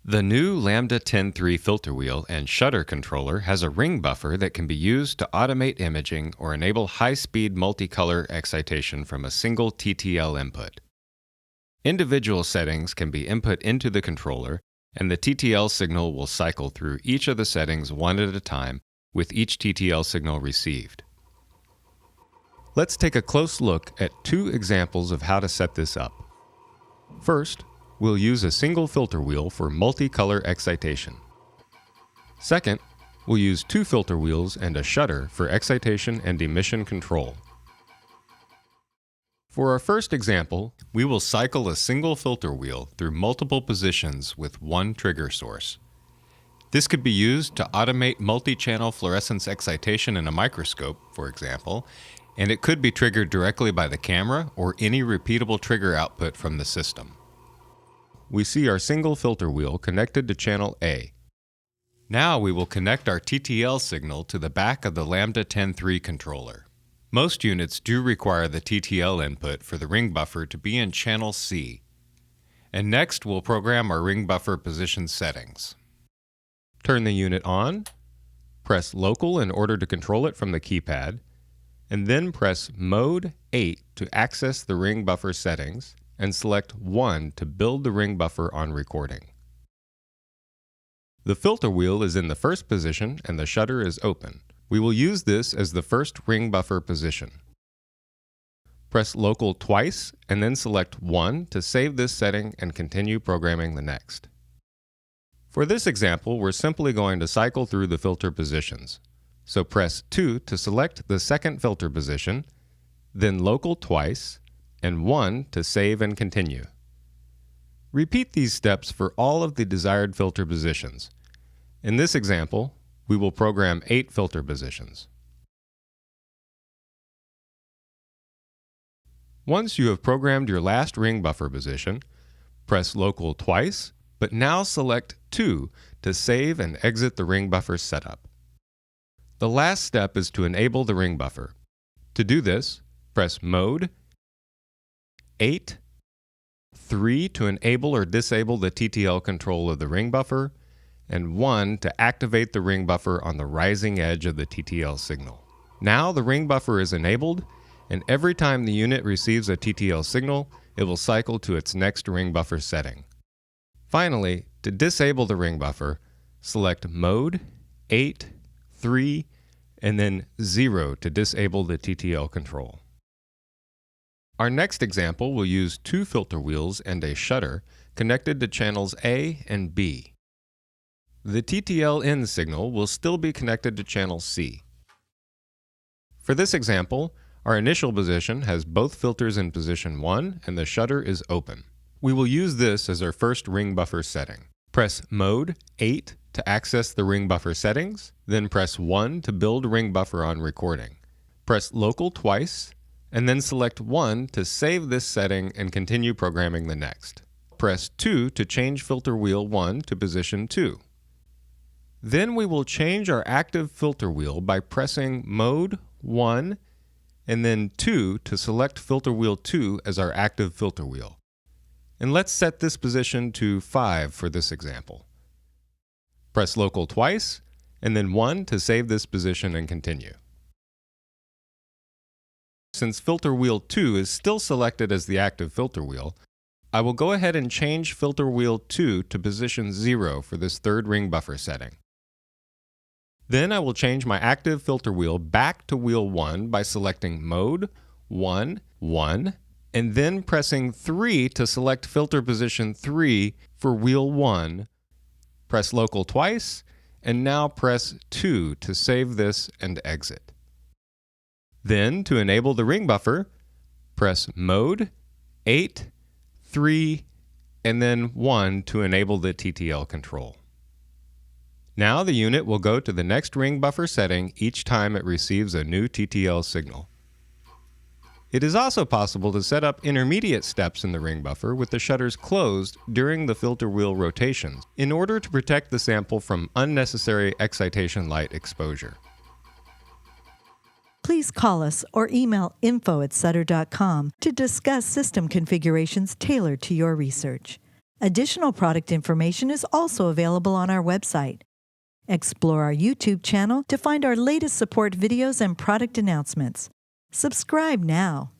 The new Lambda 10.3 filter wheel and shutter controller has a ring buffer that can be used to automate imaging or enable high-speed multicolor excitation from a single TTL input. Individual settings can be input into the controller, and the TTL signal will cycle through each of the settings one at a time with each TTL signal received. Let's take a close look at two examples of how to set this up. First, we'll use a single filter wheel for multicolor excitation. Second, we'll use two filter wheels and a shutter for excitation and emission control. For our first example, we will cycle a single filter wheel through multiple positions with one trigger source. This could be used to automate multi-channel fluorescence excitation in a microscope, for example, and it could be triggered directly by the camera or any repeatable trigger output from the system. We see our single filter wheel connected to channel A. Now we will connect our TTL signal to the back of the Lambda 10.3 controller. Most units do require the TTL input for the ring buffer to be in channel C. And next we'll program our ring buffer position settings. Turn the unit on, press local in order to control it from the keypad, and then press Mode 8 to access the ring buffer settings, and select 1 to build the ring buffer on recording. The filter wheel is in the first position and the shutter is open. We will use this as the first ring buffer position. Press local twice and then select 1 to save this setting and continue programming the next. For this example, we're simply going to cycle through the filter positions. So press 2 to select the second filter position, then local twice, and 1 to save and continue. Repeat these steps for all of the desired filter positions. In this example, we will program 8 filter positions. Once you have programmed your last ring buffer position, press local twice, but now select 2 to save and exit the ring buffer setup. The last step is to enable the ring buffer. To do this, press Mode 8, 3 to enable or disable the TTL control of the ring buffer, and 1 to activate the ring buffer on the rising edge of the TTL signal. Now the ring buffer is enabled, and every time the unit receives a TTL signal, it will cycle to its next ring buffer setting. Finally, to disable the ring buffer, select Mode 8, 3, and then 0 to disable the TTL control. Our next example will use 2 filter wheels and a shutter connected to channels A and B. The TTL in signal will still be connected to channel C. For this example, our initial position has both filters in position 1 and the shutter is open. We will use this as our first ring buffer setting. Press Mode 8 to access the ring buffer settings, then press 1 to build ring buffer on recording. Press local twice, and then select 1 to save this setting and continue programming the next. Press 2 to change filter wheel 1 to position 2. Then we will change our active filter wheel by pressing Mode 1 and then 2 to select filter wheel 2 as our active filter wheel. And let's set this position to 5 for this example. Press local twice and then 1 to save this position and continue. Since filter wheel 2 is still selected as the active filter wheel, I will go ahead and change filter wheel 2 to position 0 for this third ring buffer setting. Then I will change my active filter wheel back to wheel 1 by selecting Mode 1, 1, and then pressing 3 to select filter position 3 for wheel 1. Press local twice, and now press 2 to save this and exit. Then, to enable the ring buffer, press Mode 8, 3, and then 1 to enable the TTL control. Now the unit will go to the next ring buffer setting each time it receives a new TTL signal. It is also possible to set up intermediate steps in the ring buffer with the shutters closed during the filter wheel rotations in order to protect the sample from unnecessary excitation light exposure. Please call us or email info@sutter.com to discuss system configurations tailored to your research. Additional product information is also available on our website. Explore our YouTube channel to find our latest support videos and product announcements. Subscribe now.